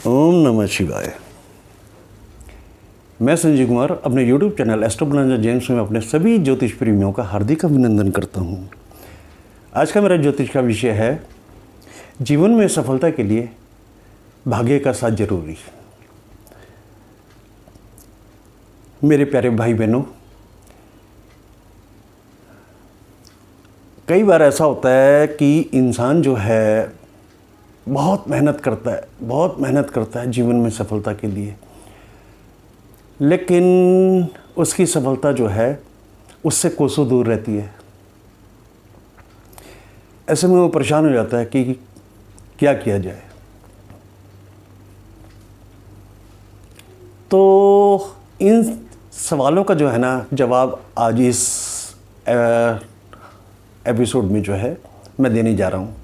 ओम नमः शिवाय। मैं संजीव कुमार अपने YouTube channel astro bonanza James में अपने सभी ज्योतिष प्रेमियों का हार्दिक अभिनंदन करता हूँ। आज का मेरा ज्योतिष का विषय है जीवन में सफलता के लिए भाग्य का साथ जरूरी। मेरे प्यारे भाई बहनों, कई बार ऐसा होता है कि इंसान जो है बहुत मेहनत करता है जीवन में सफलता के लिए, लेकिन उसकी सफलता जो है उससे कोसों दूर रहती है। ऐसे में वो परेशान हो जाता है कि क्या किया जाए। तो इन सवालों का जो है ना जवाब आज इस एपिसोड में जो है मैं देने जा रहा हूँ।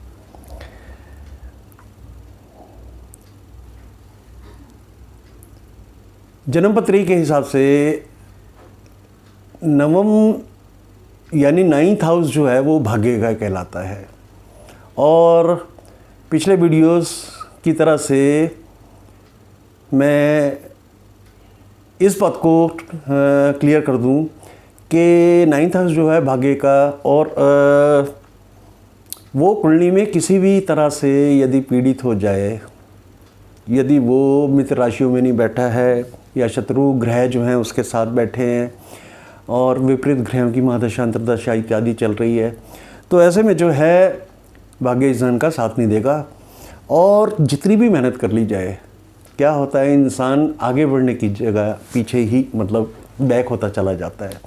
जन्मपत्री के हिसाब से नवम यानी 9th हाउस जो है वो भाग्य का कहलाता है। और पिछले वीडियोस की तरह से मैं इस बात को क्लियर कर दूं कि 9th हाउस जो है भाग्य का, और वो कुंडली में किसी भी तरह से यदि पीड़ित हो जाए, यदि वो मित्र राशियों में नहीं बैठा है या शत्रु ग्रह जो हैं उसके साथ बैठे हैं और विपरीत ग्रहों की महादशा अंतर्दशा इत्यादि चल रही है, तो ऐसे में जो है भाग्य इंसान का साथ नहीं देगा। और जितनी भी मेहनत कर ली जाए, क्या होता है इंसान आगे बढ़ने की जगह पीछे ही बैक होता चला जाता है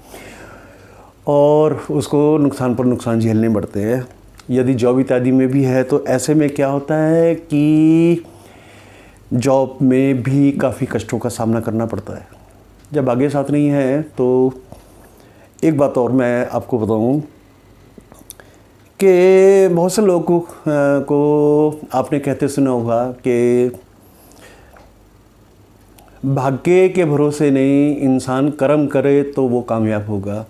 और उसको नुकसान पर नुकसान झेलने पड़ते हैं। यदि जॉब इत्यादि में भी है तो ऐसे में क्या होता है कि जॉब में भी काफ़ी कष्टों का सामना करना पड़ता है। जब आगे साथ नहीं है तो एक बात और मैं आपको बताऊं कि बहुत से लोगों को आपने कहते सुना होगा कि भाग्य के भरोसे नहीं, इंसान कर्म करे तो वो कामयाब होगा।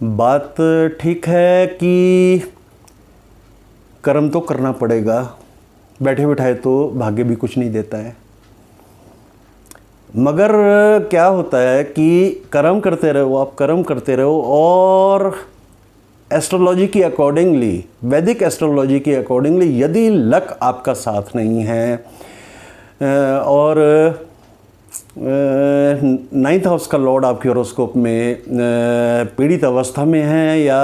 बात ठीक है कि कर्म तो करना पड़ेगा, बैठे बिठाए तो भाग्य भी कुछ नहीं देता है। मगर क्या होता है कि कर्म करते रहो और एस्ट्रोलॉजी की अकॉर्डिंगली, वैदिक एस्ट्रोलॉजी की अकॉर्डिंगली यदि लक आपका साथ नहीं है और 9th हाउस का लॉर्ड आपके हॉरोस्कोप में पीड़ित अवस्था में है या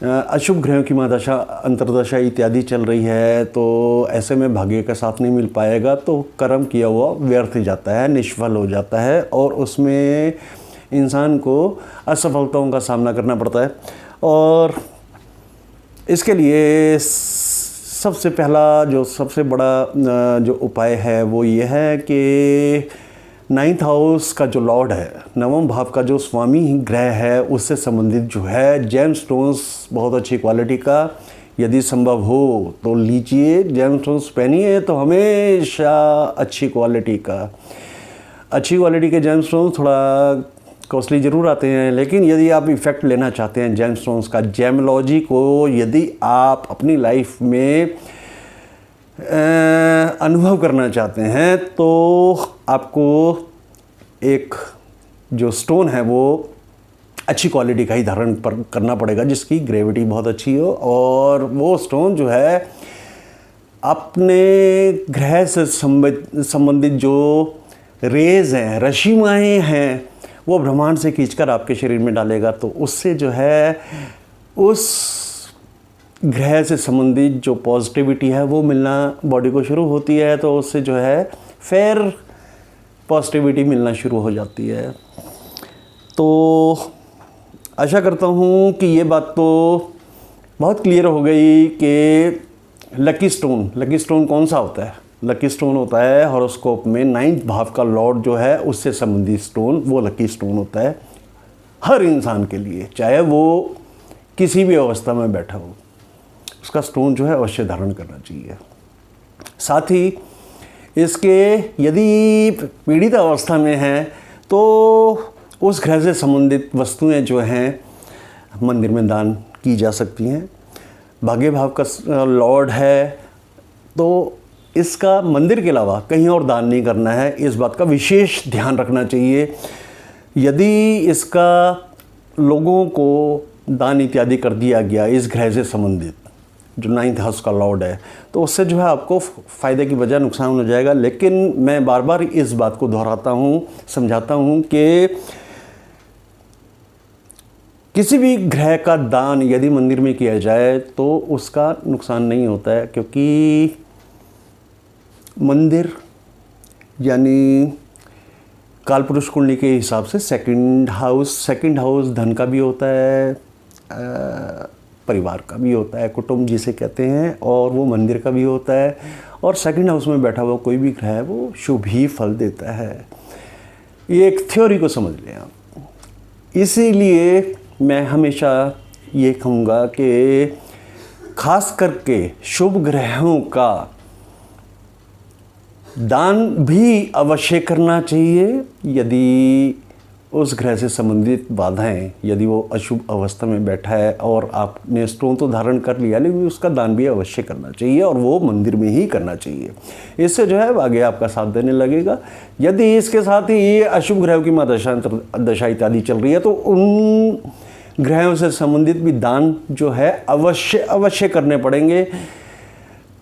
अशुभ ग्रहों की महादशा अंतर्दशा इत्यादि चल रही है, तो ऐसे में भाग्य का साथ नहीं मिल पाएगा, तो कर्म किया हुआ व्यर्थ जाता है, निष्फल हो जाता है और उसमें इंसान को असफलताओं का सामना करना पड़ता है। और इसके लिए सबसे पहला सबसे बड़ा जो उपाय है वो ये है कि 9th हाउस का जो लॉर्ड है, नवम भाव का जो स्वामी ग्रह है, उससे संबंधित जो है जेम स्टोन्स बहुत अच्छी क्वालिटी का यदि संभव हो तो लीजिए। जेम स्टोन्स पहनिए तो हमेशा अच्छी क्वालिटी के जेम स्टोन्स थोड़ा कॉस्टली ज़रूर आते हैं, लेकिन यदि आप इफ़ेक्ट लेना चाहते हैं जेम स्टोन्स का, जेमोलॉजी को यदि आप अपनी लाइफ में अनुभव करना चाहते हैं तो आपको एक जो स्टोन है वो अच्छी क्वालिटी का ही धारण करना पड़ेगा, जिसकी ग्रेविटी बहुत अच्छी हो। और वो स्टोन जो है अपने ग्रह से संबंधित जो रेज हैं, रश्मियाँ हैं, वो ब्रह्मांड से खींचकर आपके शरीर में डालेगा, तो उससे जो है उस ग्रह से संबंधित जो पॉजिटिविटी है वो मिलना बॉडी को शुरू होती है, तो उससे जो है फिर पॉजिटिविटी मिलना शुरू हो जाती है। तो आशा करता हूँ कि ये बात तो बहुत क्लियर हो गई कि लकी स्टोन कौन सा होता है। लकी स्टोन होता है हॉरोस्कोप में 9th भाव का लॉर्ड जो है उससे संबंधित स्टोन, वो लकी स्टोन होता है हर इंसान के लिए, चाहे वो किसी भी अवस्था में बैठा हो, उसका स्टोन जो है अवश्य धारण करना चाहिए। साथ ही इसके यदि पीड़ित अवस्था में है तो उस ग्रह से संबंधित वस्तुएं जो हैं मंदिर में दान की जा सकती हैं। भाग्य भाव का लॉर्ड है तो इसका मंदिर के अलावा कहीं और दान नहीं करना है, इस बात का विशेष ध्यान रखना चाहिए। यदि इसका लोगों को दान इत्यादि कर दिया गया इस ग्रह से संबंधित, जो 9th हाउस का लॉर्ड है, तो उससे जो है आपको फ़ायदे की बजाय नुकसान हो जाएगा। लेकिन मैं बार बार इस बात को दोहराता हूँ, समझाता हूँ कि किसी भी ग्रह का दान यदि मंदिर में किया जाए तो उसका नुकसान नहीं होता है, क्योंकि मंदिर यानी कालपुरुष कुंडली के हिसाब से सेकंड हाउस धन का भी होता है, परिवार का भी होता है, कुटुंब जिसे कहते हैं, और वो मंदिर का भी होता है। और सेकंड हाउस में बैठा हुआ कोई भी ग्रह है वो शुभ ही फल देता है। ये एक थ्योरी को समझ लें आप। इसीलिए मैं हमेशा ये कहूँगा कि खास करके शुभ ग्रहों का दान भी अवश्य करना चाहिए। यदि उस ग्रह से संबंधित बाधाएं, यदि वो अशुभ अवस्था में बैठा है और आपने स्टोन तो धारण कर लिया, लेकिन उसका दान भी अवश्य करना चाहिए, और वो मंदिर में ही करना चाहिए। इससे जो है आगे आपका साथ देने लगेगा। यदि इसके साथ ही ये अशुभ ग्रहों की दशा इत्यादि चल रही है तो उन ग्रहों से संबंधित भी दान जो है अवश्य करने पड़ेंगे,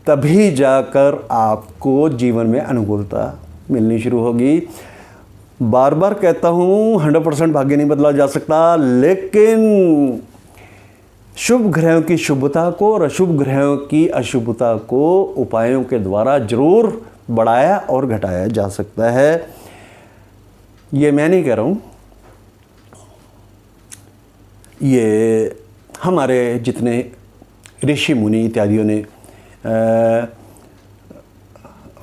तभी जाकर आपको जीवन में अनुकूलता मिलनी शुरू होगी। बार बार कहता हूँ 100% भाग्य नहीं बदला जा सकता, लेकिन शुभ ग्रहों की शुभता को और अशुभ ग्रहों की अशुभता को उपायों के द्वारा जरूर बढ़ाया और घटाया जा सकता है। ये मैं नहीं कह रहा हूँ, ये हमारे जितने ऋषि मुनि इत्यादियों ने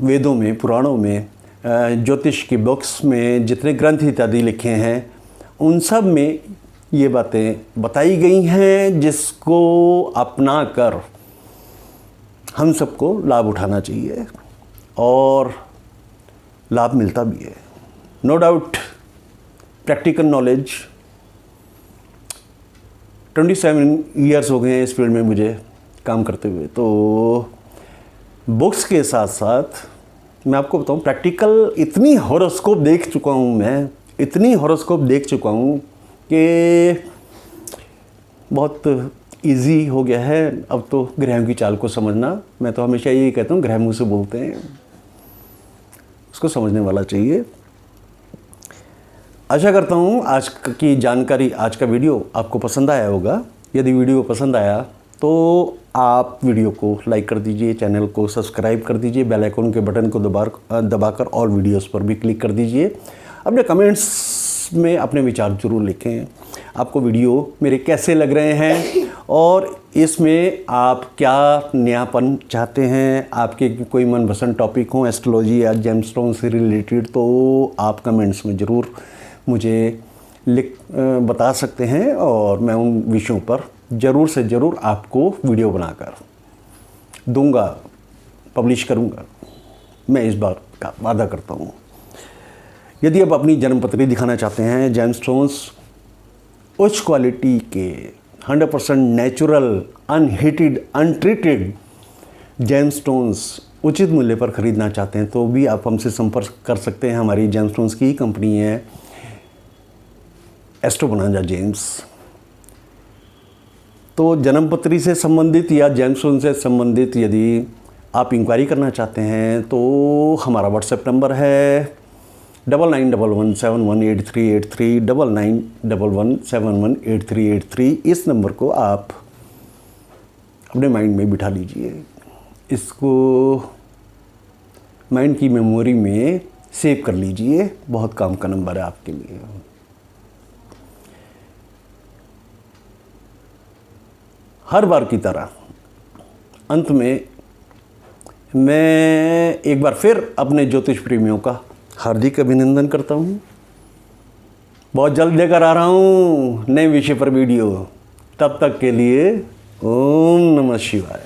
वेदों में, पुराणों में, ज्योतिष की बुक्स में जितने ग्रंथ इत्यादि लिखे हैं, उन सब में ये बातें बताई गई हैं, जिसको अपना कर हम सबको लाभ उठाना चाहिए, और लाभ मिलता भी है, no doubt. Practical knowledge 27 years हो गए हैं इस फील्ड में मुझे काम करते हुए, तो बुक्स के साथ साथ मैं आपको बताऊं, प्रैक्टिकल इतनी हॉरोस्कोप देख चुका हूं मैं, इतनी हॉरोस्कोप देख चुका हूं कि बहुत इजी हो गया है अब तो ग्रहों की चाल को समझना। मैं तो हमेशा यही कहता हूं, ग्रह मुँह से बोलते हैं, उसको समझने वाला चाहिए। आशा करता हूं आज की जानकारी, आज का वीडियो आपको पसंद आया होगा। यदि वीडियो पसंद आया तो आप वीडियो को लाइक कर दीजिए, चैनल को सब्सक्राइब कर दीजिए, बेल आइकन के बटन को दबाकर और वीडियोस पर भी क्लिक कर दीजिए। अपने कमेंट्स में अपने विचार जरूर लिखें, आपको वीडियो मेरे कैसे लग रहे हैं और इसमें आप क्या नयापन चाहते हैं। आपके कोई मनपसंद टॉपिक हो एस्ट्रोलॉजी या जेमस्टोन से रिलेटेड, तो आप कमेंट्स में ज़रूर मुझे बता सकते हैं, और मैं उन विषयों पर ज़रूर से ज़रूर आपको वीडियो बनाकर दूंगा, पब्लिश करूंगा। मैं इस बार का वादा करता हूं। यदि आप अपनी जन्मपत्री दिखाना चाहते हैं, जेमस्टोन्स उच्च क्वालिटी के 100% नेचुरल, अनहीटेड, अनट्रीटेड जेमस्टोन्स उचित मूल्य पर ख़रीदना चाहते हैं, तो भी आप हमसे संपर्क कर सकते हैं। हमारी जेमस्टोन्स की कंपनी है एस्ट्रो बोनांजा जेम्स। तो जन्मपत्री से संबंधित या जेमस्टोन से संबंधित यदि आप इंक्वायरी करना चाहते हैं तो हमारा व्हाट्सएप नंबर है 9911718383 9911718383। इस नंबर को आप अपने माइंड में बिठा लीजिए, इसको माइंड की मेमोरी में सेव कर लीजिए। बहुत काम का नंबर है आपके लिए। हर बार की तरह अंत में मैं एक बार फिर अपने ज्योतिष प्रेमियों का हार्दिक अभिनंदन करता हूँ। बहुत जल्द लेकर आ रहा हूँ नए विषय पर वीडियो। तब तक के लिए ओम नमः शिवाय।